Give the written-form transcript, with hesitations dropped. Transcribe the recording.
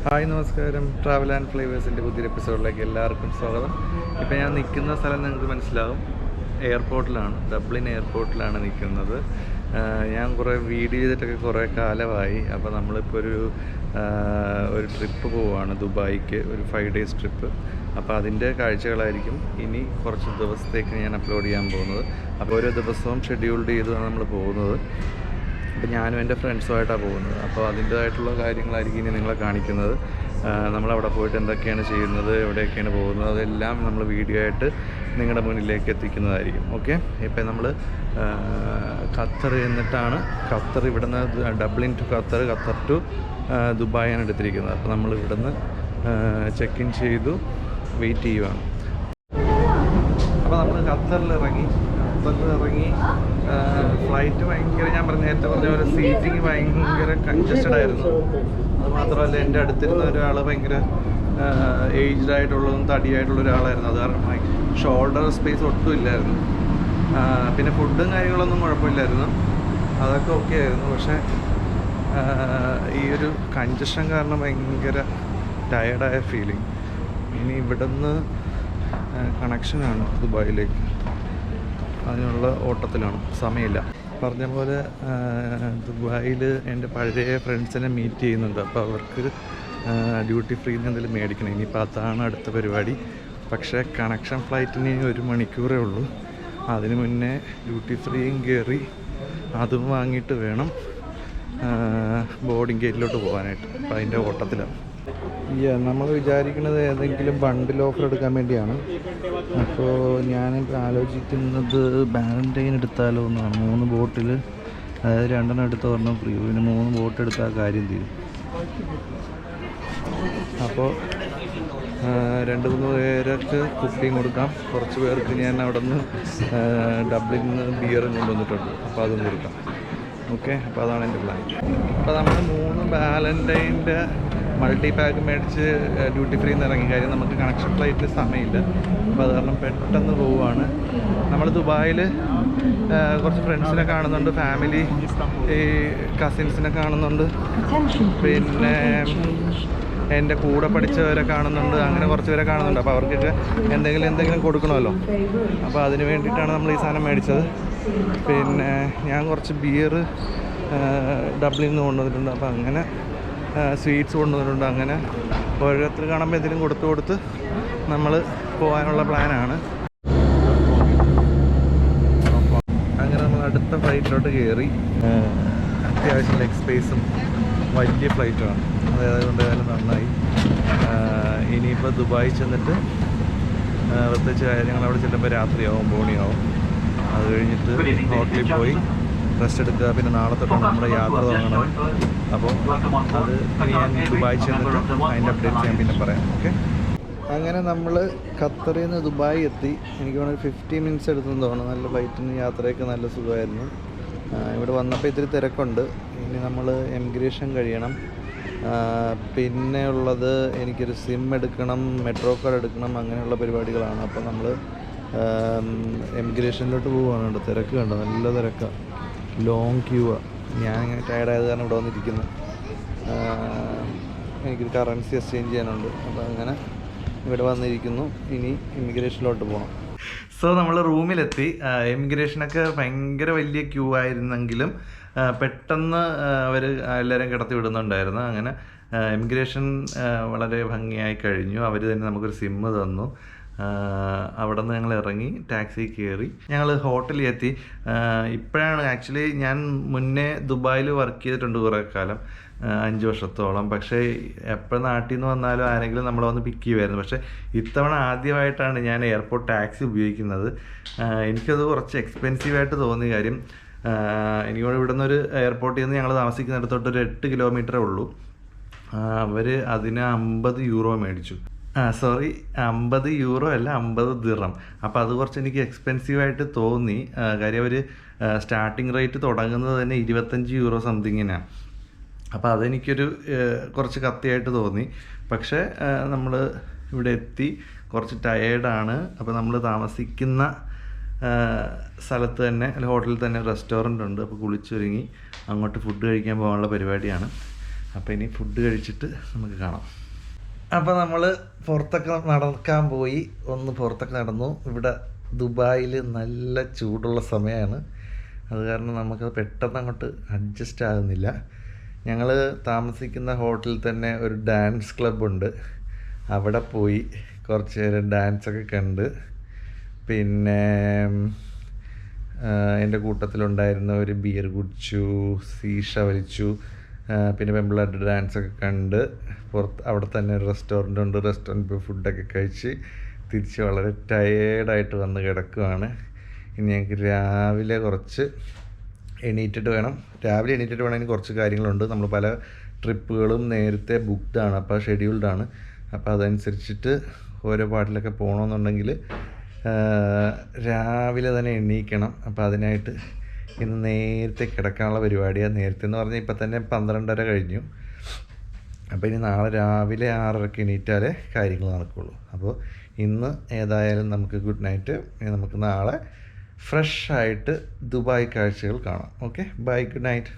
Hi നമസ്കാരം. Travel and ഫ്ലേവേഴ്സിൻ്റെ പുതിയൊരു എപ്പിസോഡിലേക്ക് എല്ലാവർക്കും സ്വാഗതം. ഇപ്പോൾ ഞാൻ നിൽക്കുന്ന സ്ഥലം നിങ്ങൾക്ക് മനസ്സിലാവും, എയർപോർട്ടിലാണ്, ഡബ്ലിൻ എയർപോർട്ടിലാണ് നിൽക്കുന്നത്. ഞാൻ കുറേ വീഡിയോ ചെയ്തിട്ടൊക്കെ കുറേ കാലമായി. അപ്പോൾ നമ്മളിപ്പോൾ ഒരു ട്രിപ്പ് പോവുകയാണ് ദുബായിക്ക്, ഒരു 5 days ട്രിപ്പ്. അപ്പോൾ അതിൻ്റെ കാഴ്ചകളായിരിക്കും ഇനി കുറച്ച് ദിവസത്തേക്ക് ഞാൻ അപ്ലോഡ് ചെയ്യാൻ പോകുന്നത്. അപ്പോൾ ഓരോ ദിവസവും ഷെഡ്യൂൾഡ് ചെയ്താണ് നമ്മൾ പോകുന്നത്. അപ്പോൾ ഞാനും എൻ്റെ ഫ്രണ്ട്സുമായിട്ടാണ് പോകുന്നത്. അപ്പോൾ അതിൻ്റേതായിട്ടുള്ള കാര്യങ്ങളായിരിക്കും ഇനി നിങ്ങളെ കാണിക്കുന്നത്. നമ്മളവിടെ പോയിട്ട് എന്തൊക്കെയാണ് ചെയ്യുന്നത്, എവിടെയൊക്കെയാണ് പോകുന്നത്, അതെല്ലാം നമ്മൾ വീഡിയോ ആയിട്ട് നിങ്ങളുടെ മുന്നിലേക്ക് എത്തിക്കുന്നതായിരിക്കും. ഓക്കെ, ഇപ്പോൾ നമ്മൾ ഖത്തർ എന്നിട്ടാണ്, ഖത്തർ ഇവിടുന്ന് Dublin to Qatar, Qatar to ദുബായാണ് എടുത്തിരിക്കുന്നത്. അപ്പോൾ നമ്മൾ ഇവിടുന്ന് ചെക്ക് ഇൻ ചെയ്തു വെയിറ്റ് ചെയ്യുവാണ്. അപ്പോൾ നമ്മൾ ഖത്തറിലിറങ്ങി ഫ്ലൈറ്റ് ഭയങ്കര, ഞാൻ നേരത്തെ പറഞ്ഞ പോലെ സീറ്റിങ് ഭയങ്കര കൺജസ്റ്റഡ് ആയിരുന്നു. അതുമാത്രമല്ല, എൻ്റെ അടുത്തിരുന്ന ഒരാൾ ഭയങ്കര ഏജ്ഡ് ആയിട്ടുള്ളതും തടിയായിട്ടുള്ള ഒരാളായിരുന്നു. അത് കാരണം ഷോൾഡർ സ്പേസ് ഒട്ടും ഇല്ലായിരുന്നു. പിന്നെ ഫുഡും കാര്യങ്ങളൊന്നും കുഴപ്പമില്ലായിരുന്നു, അതൊക്കെ ഓക്കെ ആയിരുന്നു. പക്ഷേ ഈ ഒരു കൺജഷൻ കാരണം ഭയങ്കര ടയർഡായ ഫീലിംഗ്. ഇനി ഇവിടുന്ന് കണക്ഷനാണ് ദുബായിലേക്ക്, അതിനുള്ള ഓട്ടത്തിലാണ്, സമയമില്ല. പറഞ്ഞ പോലെ ദുബായിൽ എൻ്റെ പഴയ ഫ്രണ്ട്സിനെ മീറ്റ് ചെയ്യുന്നുണ്ട്. അപ്പോൾ അവർക്ക് ഡ്യൂട്ടി ഫ്രീന്ന് എന്തെങ്കിലും മേടിക്കണം. ഇനിയിപ്പോൾ അതാണ് അടുത്ത പരിപാടി. പക്ഷേ കണക്ഷൻ ഫ്ലൈറ്റിന് 1 മണിക്കൂറേ ഉള്ളൂ. അതിന് മുന്നേ ഡ്യൂട്ടി ഫ്രീയും കയറി അതും വാങ്ങിയിട്ട് വേണം ബോർഡിംഗ് ഗേറ്റിലോട്ട് പോകാനായിട്ട്. അപ്പോൾ അതിൻ്റെ ഓട്ടത്തിലാണ്. നമ്മൾ വിചാരിക്കുന്നത് ഏതെങ്കിലും ബണ്ടിൽ ഓഫർ എടുക്കാൻ വേണ്ടിയാണ്. അപ്പോൾ ഞാനിപ്പോൾ ആലോചിക്കുന്നത് വാലന്റൈൻ എടുത്താലോ എന്നാണ്. 3 ബോട്ടിൽ, അതായത് 2 എടുത്ത് ഒരെണ്ണം ഫ്രീ. പിന്നെ 3 ബോട്ട് എടുത്താൽ കാര്യം തീരും. അപ്പോൾ 2-3 പേർക്ക് കുപ്പിയും കൊടുക്കാം. കുറച്ച് പേർക്ക് ഞാൻ അവിടെ നിന്ന് ഡബ്ലിൽ നിന്ന് ബിയറും കൊണ്ടുവന്നിട്ടുണ്ട്, അപ്പോൾ അതും കൊടുക്കാം. ഓക്കെ, അപ്പോൾ അതാണ് എൻ്റെ പ്ലാൻ. അപ്പോൾ നമ്മൾ 3 വാലന്റൈൻ്റെ മൾട്ടി പാക്ക് മേടിച്ച് ഡ്യൂട്ടി ഫ്രീ നിന്ന് ഇറങ്ങി. കാര്യം നമുക്ക് കണക്ഷൻ ഫ്ലൈറ്റിൽ സമയമില്ല. അപ്പോൾ അത് കാരണം പെട്ടെന്ന് പോവുകയാണ്. നമ്മൾ ദുബായിൽ കുറച്ച് ഫ്രണ്ട്സിനെ കാണുന്നുണ്ട്, ഫാമിലി, ഈ കസിൻസിനെ കാണുന്നുണ്ട്, പിന്നെ എൻ്റെ കൂടെ പഠിച്ചവരെ കാണുന്നുണ്ട്, അങ്ങനെ കുറച്ച് പേരെ കാണുന്നുണ്ട്. അപ്പോൾ അവർക്കൊക്കെ എന്തെങ്കിലും കൊടുക്കണമല്ലോ. അപ്പോൾ അതിന് വേണ്ടിയിട്ടാണ് നമ്മൾ ഈ സാധനം മേടിച്ചത്. പിന്നെ ഞാൻ കുറച്ച് ബിയർ ഡബ്ലിൽ നിന്ന് കൊണ്ടുവന്നിട്ടുണ്ട്. അപ്പോൾ അങ്ങനെ സ്വീറ്റ്സ് കൊണ്ടുവന്നിട്ടുണ്ട്. അങ്ങനെ ഓരോരുത്തർ കാണുമ്പോൾ എന്തെങ്കിലും കൊടുത്ത് നമ്മൾ പോകാനുള്ള പ്ലാനാണ്. അങ്ങനെ നമ്മൾ അടുത്ത ഫ്ലൈറ്റിലോട്ട് കയറി. അത്യാവശ്യം ലെഗ് സ്പേസും വലിയ ഫ്ലൈറ്റുമാണ്, അതുകൊണ്ട് കാലം നന്നായി. ഇനിയിപ്പോൾ ദുബായി ചെന്നിട്ട് പ്രത്യേകിച്ച് കാര്യങ്ങൾ അവിടെ ചെല്ലുമ്പോൾ രാത്രിയാവും, ബോണിയാവും. അത് കഴിഞ്ഞിട്ട് ഹോട്ടലിൽ പോയി റെസ്റ്റ് എടുക്കുക. പിന്നെ നാളെ തൊട്ടാണ് നമ്മുടെ യാത്ര തുടങ്ങുന്നത്. അപ്പോൾ അത് ഞാൻ ദുബായ് ചെന്നിട്ട് അതിൻ്റെ അപ്ഡേറ്റ്സ് ഞാൻ പിന്നെ പറയാം. ഓക്കെ, അങ്ങനെ നമ്മൾ ഖത്തറിൽ നിന്ന് ദുബായ് എത്തി. എനിക്ക് വേണമെങ്കിൽ 15 minutes എടുത്തെന്ന് തോന്നുന്നു. നല്ല ഫ്ലൈറ്റിന് യാത്രയൊക്കെ നല്ല സുഖമായിരുന്നു. ഇവിടെ വന്നപ്പോൾ ഇത്തിരി തിരക്കുണ്ട്. ഇനി നമ്മൾ എമിഗ്രേഷൻ കഴിയണം. പിന്നെ ഉള്ളത് എനിക്കൊരു സിം എടുക്കണം, മെട്രോ കാർഡ് എടുക്കണം, അങ്ങനെയുള്ള പരിപാടികളാണ്. അപ്പോൾ നമ്മൾ എമിഗ്രേഷനിലോട്ട് പോവുകയാണ്. തിരക്ക് കണ്ടോ, നല്ല തിരക്കാണ്, ലോങ് ക്യൂവാണ്. ഞാനിങ്ങനെ ടയർഡായത് കാരണം ഇവിടെ വന്നിരിക്കുന്നു. എനിക്കൊരു കറൻസി എക്സ്ചേഞ്ച് ചെയ്യാനുണ്ട്. അപ്പോൾ അങ്ങനെ ഇവിടെ വന്നിരിക്കുന്നു. ഇനി ഇമിഗ്രേഷനിലോട്ട് പോകണം. സോ നമ്മൾ റൂമിലെത്തി. ഇമിഗ്രേഷനൊക്കെ ഭയങ്കര വലിയ ക്യൂ ആയിരുന്നെങ്കിലും പെട്ടെന്ന് അവർ എല്ലാവരും കിടത്തി വിടുന്നുണ്ടായിരുന്നു. അങ്ങനെ ഇമിഗ്രേഷൻ വളരെ ഭംഗിയായി കഴിഞ്ഞു. അവർ തന്നെ നമുക്കൊരു സിമ്മ് തന്നു. അവിടെ നിന്ന് ഞങ്ങൾ ഇറങ്ങി ടാക്സി കയറി ഞങ്ങൾ ഹോട്ടലിൽ എത്തി. ഇപ്പോഴാണ് ആക്ച്വലി, ഞാൻ മുന്നേ ദുബായിൽ വർക്ക് ചെയ്തിട്ടുണ്ട് കുറേ കാലം, 5 വർഷത്തോളം. പക്ഷേ എപ്പോൾ നാട്ടിൽ നിന്ന് വന്നാലും ആരെങ്കിലും നമ്മളെ വന്ന് പിക്ക് ചെയ്യുമായിരുന്നു. പക്ഷേ ഇത്തവണ ആദ്യമായിട്ടാണ് ഞാൻ എയർപോർട്ട് ടാക്സി ഉപയോഗിക്കുന്നത്. എനിക്കത് കുറച്ച് എക്സ്പെൻസീവായിട്ട് തോന്നിയ കാര്യം, എനിക്കോട് ഇവിടെ നിന്നൊരു എയർപോർട്ടിൽ നിന്ന് ഞങ്ങൾ താമസിക്കുന്നിടത്തോട്ട് ഒരു 8 കിലോമീറ്ററേ ഉള്ളൂ. അവർ അതിന് 50 യൂറോ മേടിച്ചു. 50 യൂറോ അല്ല, 50 ദിർഹം. അപ്പോൾ അത് കുറച്ച് എനിക്ക് എക്സ്പെൻസീവായിട്ട് തോന്നി. കാര്യം അവർ സ്റ്റാർട്ടിങ് റേറ്റ് തുടങ്ങുന്നത് തന്നെ 25 യൂറോ സംതിങ്ങിനാണ്. അപ്പോൾ അതെനിക്കൊരു കുറച്ച് കത്തിയായിട്ട് തോന്നി. പക്ഷേ നമ്മൾ ഇവിടെ എത്തി, കുറച്ച് ടയേർഡാണ്. അപ്പോൾ നമ്മൾ താമസിക്കുന്ന സ്ഥലത്ത് തന്നെ, അല്ല ഹോട്ടലിൽ തന്നെ റെസ്റ്റോറൻ്റ് ഉണ്ട്. അപ്പോൾ കുളിച്ചൊരുങ്ങി അങ്ങോട്ട് ഫുഡ് കഴിക്കാൻ പോകാനുള്ള പരിപാടിയാണ്. അപ്പോൾ ഇനി ഫുഡ് കഴിച്ചിട്ട് നമുക്ക് കാണാം. അപ്പോൾ നമ്മൾ പുറത്തൊക്കെ നടക്കാൻ പോയി, ഒന്ന് പുറത്തൊക്കെ നടന്നു. ഇവിടെ ദുബായിൽ നല്ല ചൂടുള്ള സമയമാണ്, അത് കാരണം നമുക്ക് പെട്ടെന്ന് അങ്ങോട്ട് അഡ്ജസ്റ്റ് ആകുന്നില്ല. ഞങ്ങൾ താമസിക്കുന്ന ഹോട്ടലിൽ തന്നെ ഒരു ഡാൻസ് ക്ലബ്ബുണ്ട്, അവിടെ പോയി കുറച്ച് നേരം ഡാൻസൊക്കെ കണ്ട്. പിന്നെ എൻ്റെ കൂട്ടത്തിലുണ്ടായിരുന്ന ഒരു ബിയർ കുടിച്ചു, സീഷ വലിച്ചു, പിന്നെ പെമ്പിളായിട്ട് ഡാൻസൊക്കെ കണ്ട് പുറത്ത് അവിടെ തന്നെ ഒരു റെസ്റ്റോറൻ്റ് ഉണ്ട്, റെസ്റ്റോറൻറ്റ് പോയി ഫുഡൊക്കെ കഴിച്ച് തിരിച്ച് വളരെ ടയേർഡായിട്ട് വന്ന് കിടക്കുകയാണ്. ഇനി ഞങ്ങൾക്ക് രാവിലെ എണീറ്റിട്ട് വേണം ഇനി കുറച്ച് കാര്യങ്ങളുണ്ട്. നമ്മൾ പല ട്രിപ്പുകളും നേരത്തെ ബുക്ക്ഡാണ്, അപ്പോൾ ഷെഡ്യൂൾഡാണ്. അപ്പോൾ അതനുസരിച്ചിട്ട് ഓരോ പാട്ടിലൊക്കെ പോകണമെന്നുണ്ടെങ്കിൽ രാവിലെ തന്നെ എണീക്കണം. അപ്പോൾ അതിനായിട്ട് ഇന്ന് നേരത്തെ കിടക്കാനുള്ള പരിപാടിയാണ്. നേരത്തെ എന്ന് പറഞ്ഞാൽ ഇപ്പം തന്നെ 12:30 കഴിഞ്ഞു. അപ്പോൾ ഇനി നാളെ രാവിലെ 6:30 എണീറ്റാലേ കാര്യങ്ങൾ നടക്കുകയുള്ളൂ. അപ്പോൾ ഇന്ന് ഏതായാലും നമുക്ക് ഗുഡ് നൈറ്റ്. നമുക്ക് നാളെ ഫ്രഷ് ആയിട്ട് ദുബായ് കാഴ്ചകൾ കാണാം. Okay, bye, good night.